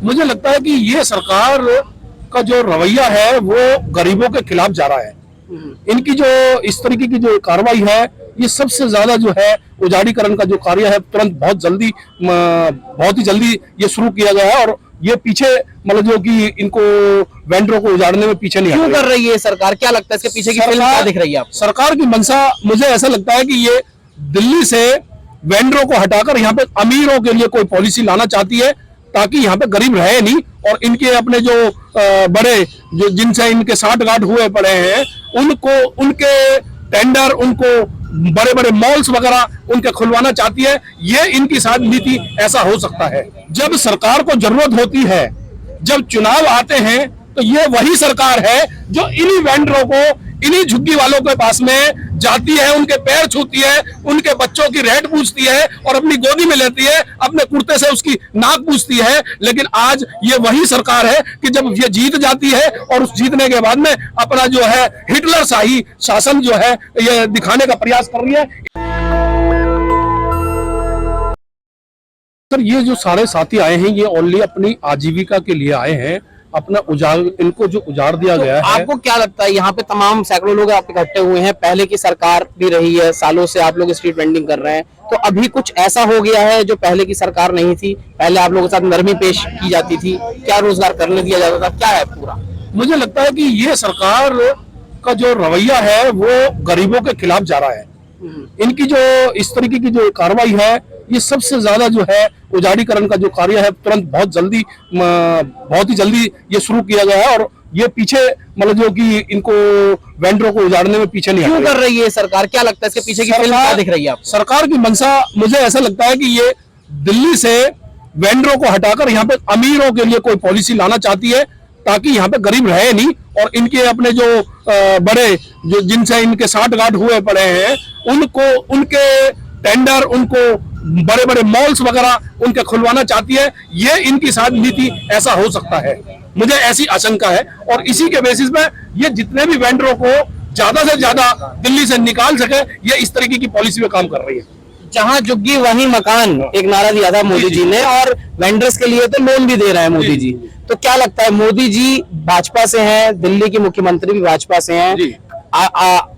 मुझे लगता है कि ये सरकार का जो रवैया है वो गरीबों के खिलाफ जा रहा है। इनकी जो इस तरीके की जो कार्रवाई है, ये सबसे ज्यादा जो है उजाड़ीकरण का जो कार्य है तुरंत बहुत ही जल्दी ये शुरू किया गया है। और ये पीछे मतलब जो कि इनको वेंडरों को उजाड़ने में पीछे नहीं क्यों कर रही है सरकार? क्या लगता है इसके पीछे की फिल्म क्या दिख रही है आपको? सरकार की मंशा मुझे ऐसा लगता है कि ये दिल्ली से वेंडरों को हटाकर यहाँ पे अमीरों के लिए कोई पॉलिसी लाना चाहती है, ताकि यहाँ पे गरीब रहे नहीं और इनके अपने जो बड़े जो जिनसे इनके साठगांठ हुए पड़े हैं उनको उनके टेंडर, उनको बड़े बड़े मॉल्स वगैरह उनके खुलवाना चाहती है। ये इनकी सारी नीति ऐसा हो सकता है। जब सरकार को जरूरत होती है, जब चुनाव आते हैं, तो ये वही सरकार है जो इन्हीं वेंडरों को, इन्हीं झुग्गी वालों के पास में जाती है, उनके पैर छूती है, उनके बच्चों की रेट पूछती है और अपनी गोदी में लेती है, अपने कुर्ते से उसकी नाक पूछती है। लेकिन आज ये वही सरकार है कि जब ये जीत जाती है और उस जीतने के बाद में अपना जो है हिटलर शाही शासन जो है ये दिखाने का प्रयास कर रही है। सर, ये जो सारे साथी आए हैं ये ओनली अपनी आजीविका के लिए आए हैं, अपना इनको जो उजाड़ दिया गया है। आपको क्या लगता है यहाँ पे तमाम सैकड़ों लोग आप इकट्ठे हुए हैं, पहले की सरकार भी रही है, सालों से आप लोग स्ट्रीट वेंडिंग कर रहे हैं, तो अभी कुछ ऐसा हो गया है जो पहले की सरकार नहीं थी? पहले आप लोगों के साथ नरमी पेश की जाती थी, क्या रोजगार करने दिया जाता था, क्या है पूरा? मुझे लगता है कि ये सरकार का जो रवैया है वो गरीबों के खिलाफ जा रहा है। इनकी जो इस तरीके की जो कार्रवाई है, ये सबसे ज्यादा जो है उजाड़ीकरण का जो कार्य है तुरंत बहुत ही जल्दी ये शुरू किया गया है। और ये पीछे मतलब जो कि इनको वेंडरों को उजाड़ने में पीछे नहीं क्यों कर रही है सरकार? क्या लगता है इसके पीछे की फिल्म क्या दिख रही है आपको? सरकार की मंशा मुझे ऐसा लगता है कि ये दिल्ली से वेंडरों को हटाकर यहाँ पे अमीरों के लिए कोई पॉलिसी लाना चाहती है, ताकि यहाँ पे गरीब रहे नहीं और इनके अपने जो बड़े जो जिनसे इनके साठगांठ हुए पड़े हैं उनको उनके टेंडर, उनको बड़े बड़े मॉल्स वगैरह उनके खुलवाना चाहती है। ये इनकी सारी नीति ऐसा हो सकता है, मुझे ऐसी आशंका है। और इसी के बेसिस पे ये जितने भी वेंडरों को ज्यादा से ज्यादा दिल्ली से निकाल सके, ये इस तरीके की पॉलिसी पे काम कर रही है। जहां झुग्गी वहीं मकान एक नारा दिया था मोदी जी ने, और वेंडर्स के लिए तो लोन भी दे रहे हैं मोदी जी। तो क्या लगता है, मोदी जी भाजपा से हैं, दिल्ली की मुख्यमंत्री भी भाजपा से हैं,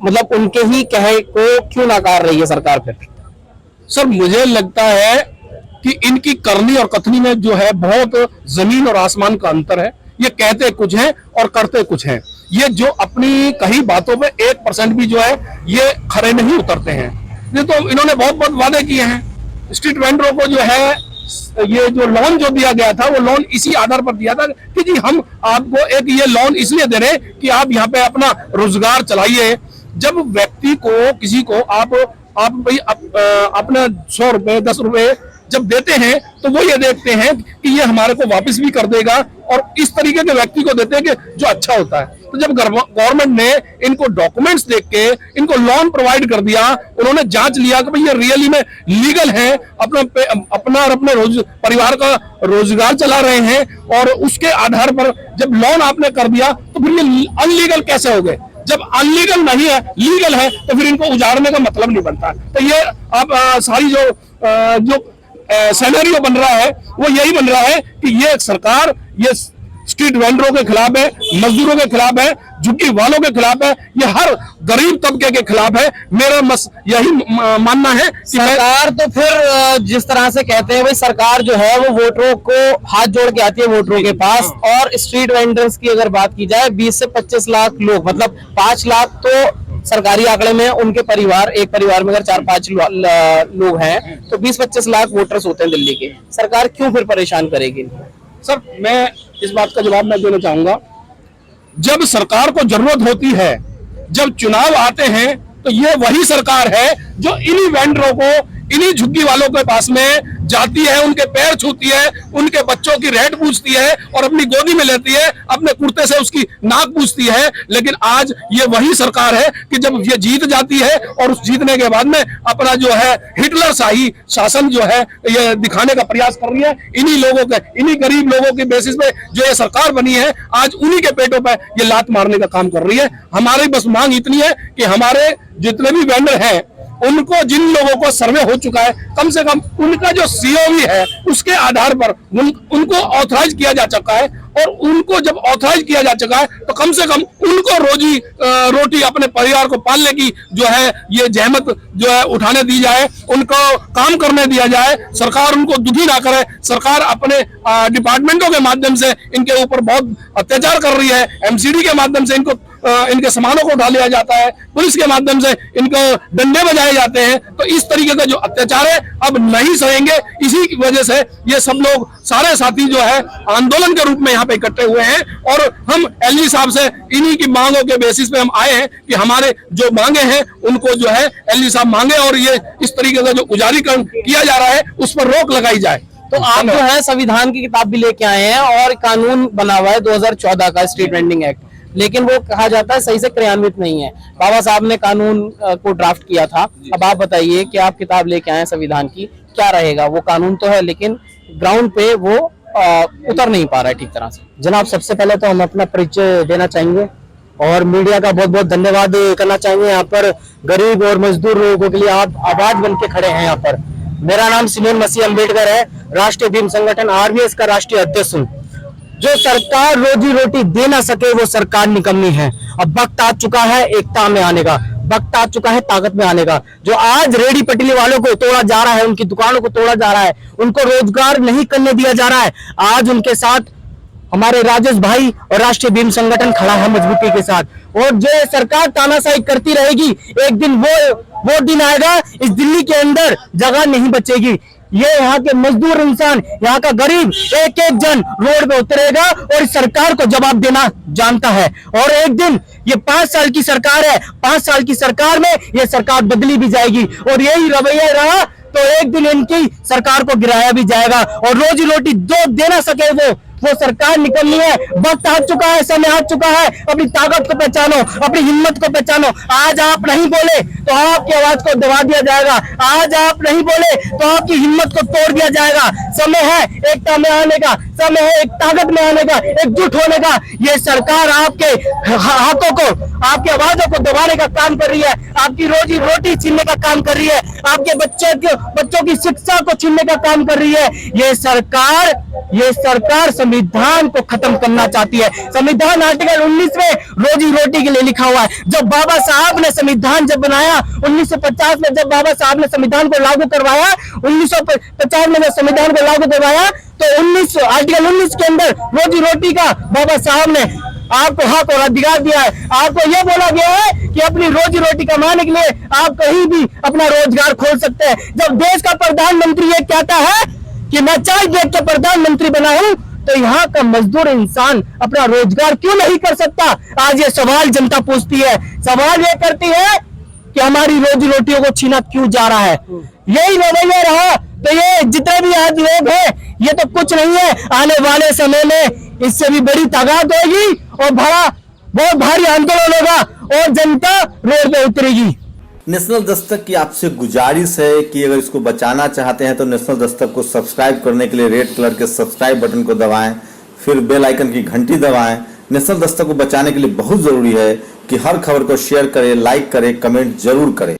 मतलब उनके ही कहे को क्यों नकार रही है सरकार फिर? सर, मुझे लगता है कि इनकी करनी और कथनी में जो है बहुत जमीन और आसमान का अंतर है। ये कहते कुछ हैं और करते कुछ हैं। ये जो अपनी कही बातों पे 1% भी जो है ये खरे नहीं उतरते हैं। ये तो इन्होंने बहुत बहुत वादे किए हैं। स्ट्रीट वेंडरों को जो है ये जो लोन जो दिया गया था वो लोन इसी आधार पर दिया था कि जी हम आपको एक ये लोन इसलिए दे रहे हैं कि आप यहाँ पे अपना रोजगार चलाइए। जब व्यक्ति को किसी को आप भाई अपना 100 रुपए 10 रुपए जब देते हैं तो वो ये देखते हैं कि ये हमारे को वापस भी कर देगा, और इस तरीके के व्यक्ति को देते हैं कि जो अच्छा होता है। तो जब गवर्नमेंट ने इनको डॉक्यूमेंट्स देख के इनको लोन प्रोवाइड कर दिया, उन्होंने जांच लिया कि भाई ये रियली में लीगल है, अपना और अपने परिवार का रोजगार चला रहे हैं, और उसके आधार पर जब लोन आपने कर दिया तो फिर ये अनलीगल कैसे हो गए? जब अनलीगल नहीं है, लीगल है, तो फिर इनको उजाड़ने का मतलब नहीं बनता। तो ये अब सारी जो सिनेरियो बन रहा है वो यही बन रहा है कि ये सरकार ये स्ट्रीट वेंडरों के खिलाफ है, मजदूरों के खिलाफ है, झुग्गी वालों के खिलाफ है, ये हर गरीब तबके के खिलाफ है। मेरा यही मानना है कि सरकार तो फिर जिस तरह से कहते हैं भाई, सरकार जो है वो वोटरों को हाथ जोड़ के आती है वोटरों के पास। और स्ट्रीट वेंडर्स की अगर बात की जाए, 20 से 25 लाख लोग, मतलब 5 लाख तो सरकारी आंकड़े में उनके परिवार, एक परिवार में अगर 4-5 लोग हैं तो 20-25 लाख वोटर्स होते हैं दिल्ली के। सरकार क्यों फिर परेशान करेगी? सर, मैं इस बात का जवाब मैं देना चाहूंगा। जब सरकार को जरूरत होती है, जब चुनाव आते हैं, तो ये वही सरकार है जो इन्हीं वेंडरों को, इन्हीं झुग्गी वालों के पास में जाती है, उनके पैर छूती है, उनके बच्चों की रेट पूछती है और अपनी गोदी में लेती है, अपने कुर्ते से उसकी नाक पूछती है। लेकिन आज ये वही सरकार है कि जब ये जीत जाती है और उस जीतने के बाद में अपना जो है हिटलर शाही शासन जो है ये दिखाने का प्रयास कर रही है। इन्हीं लोगों के, इन्हीं गरीब लोगों की बेसिस पे जो ये सरकार बनी है, आज उन्हीं के पेटों पर ये लात मारने का काम कर रही है। हमारी बस मांग इतनी है कि हमारे जितने भी वेंडर हैं उनको जिन लोगों को सर्वे हो चुका है, कम से कम उनका जो COV है उसके आधार पर उनको ऑथराइज किया जा चुका है, और उनको जब ऑथराइज किया जा चुका है तो कम से कम उनको रोजी रोटी अपने परिवार को पालने की जो है ये जहमत जो है उठाने दी जाए, उनको काम करने दिया जाए। सरकार उनको दुखी ना करे। सरकार अपने डिपार्टमेंटों के माध्यम से इनके ऊपर बहुत अत्याचार कर रही है। MCD के माध्यम से इनके सामानों को उठा लिया जाता है, पुलिस के माध्यम से इनको डंडे बजाए जाते हैं। तो इस तरीके का जो अत्याचार है अब नहीं सहेंगे। इसी की वजह से ये सब लोग सारे साथी जो है आंदोलन के रूप में यहाँ पे इकट्ठे हुए हैं, और हम LG साहब से इन्हीं की मांगों के बेसिस पे हम आए हैं कि हमारे जो मांगे हैं उनको जो है LG साहब मांगे, और ये इस तरीके का जो उजारीकरण किया जा रहा है उस पर रोक लगाई जाए। तो आप जो है संविधान की किताब भी लेके आए हैं और कानून बना हुआ है 2014 का स्ट्रीट वेंडिंग एक्ट, लेकिन वो कहा जाता है सही से क्रियान्वित नहीं है। बाबा साहब ने कानून को ड्राफ्ट किया था। अब आप बताइए कि आप किताब लेके आए हैं संविधान की, क्या रहेगा? वो कानून तो है लेकिन ग्राउंड पे वो उतर नहीं पा रहा है ठीक तरह से। जनाब, सबसे पहले तो हम अपना परिचय देना चाहेंगे और मीडिया का बहुत बहुत धन्यवाद करना चाहेंगे। यहाँ पर गरीब और मजदूर लोगों के लिए आप आवाज बन के खड़े हैं। यहाँ पर मेरा नाम सिमोन मसीह अम्बेडकर है, राष्ट्रीय भीम संगठन RVS का राष्ट्रीय अध्यक्ष हूँ। जो सरकार रोजी रोटी दे ना सके वो सरकार निकम्मी है। अब वक्त आ चुका है एकता में आने का, वक्त आ चुका है ताकत में आने का। जो आज रेडी पटरी वालों को तोड़ा जा रहा है, उनकी दुकानों को तोड़ा जा रहा है, उनको रोजगार नहीं करने दिया जा रहा है, आज उनके साथ हमारे राजेश भाई और राष्ट्रीय भीम संगठन खड़ा है मजबूती के साथ। और जो ये सरकार तानाशाही करती रहेगी, एक दिन वो दिन आएगा इस दिल्ली के अंदर जगह नहीं बचेगी। ये यहाँ के मजदूर इंसान, यहाँ का गरीब एक एक जन रोड पे उतरेगा और इस सरकार को जवाब देना जानता है। और एक दिन ये 5 साल की सरकार है, 5 साल की सरकार में ये सरकार बदली भी जाएगी, और यही रवैया रहा तो एक दिन इनकी सरकार को गिराया भी जाएगा। और रोजी रोटी जो दे ना सके वो सरकार निकलनी है। वक्त आ चुका है, समय आ चुका है। अपनी ताकत को पहचानो, अपनी हिम्मत को पहचानो। आज आप नहीं बोले तो आपकी आवाज को दबा दिया जाएगा, आज आप नहीं बोले तो आपकी हिम्मत को तोड़ दिया जाएगा। समय है एकता में आने का, समय है एक ताकत में आने का, एकजुट होने का। ये सरकार आपके हाथों को, आपकी आवाजों को दबाने का काम कर रही है, आपकी रोजी रोटी छीनने का काम कर रही है, आपके बच्चों की शिक्षा को छीनने का काम कर रही है। ये सरकार संविधान को खत्म करना चाहती है। संविधान आर्टिकल 19 में रोजी रोटी के लिए लिखा हुआ है। जब बाबा साहब ने संविधान जब बनाया 1950 में, जब बाबा साहब ने संविधान को लागू करवाया 1950 में, जब संविधान को लागू करवाया तो आर्टिकल 19 के अंदर रोजी रोटी का बाबा साहब ने आपको हक और अधिकार दिया है। आपको यह बोला गया है कि अपनी रोजी रोटी कमाने के लिए आप कहीं भी अपना रोजगार खोल सकते हैं। जब देश का प्रधानमंत्री ये कहता है कि मैं चाय देख के प्रधानमंत्री बना हूं, तो यहाँ का मजदूर इंसान अपना रोजगार क्यों नहीं कर सकता? आज ये सवाल जनता पूछती है, सवाल ये करती है कि हमारी रोजी रोटियों को छीना क्यों जा रहा है। यही रवैया रहा तो ये जितने भी आज लोग हैं ये तो कुछ नहीं है। आने वाले समय में इससे भी बड़ी ताकत होगी और बहुत भारी आंदोलन होगा और जनता रोड पे उतरेगी। नेशनल दस्तक की आपसे गुजारिश है कि अगर इसको बचाना चाहते हैं तो नेशनल दस्तक को सब्सक्राइब करने के लिए रेड कलर के सब्सक्राइब बटन को दबाएं, फिर बेल आइकन की घंटी दबाएं। नेशनल दस्तक को बचाने के लिए बहुत जरूरी है कि हर खबर को शेयर करें, लाइक करें, कमेंट जरूर करें।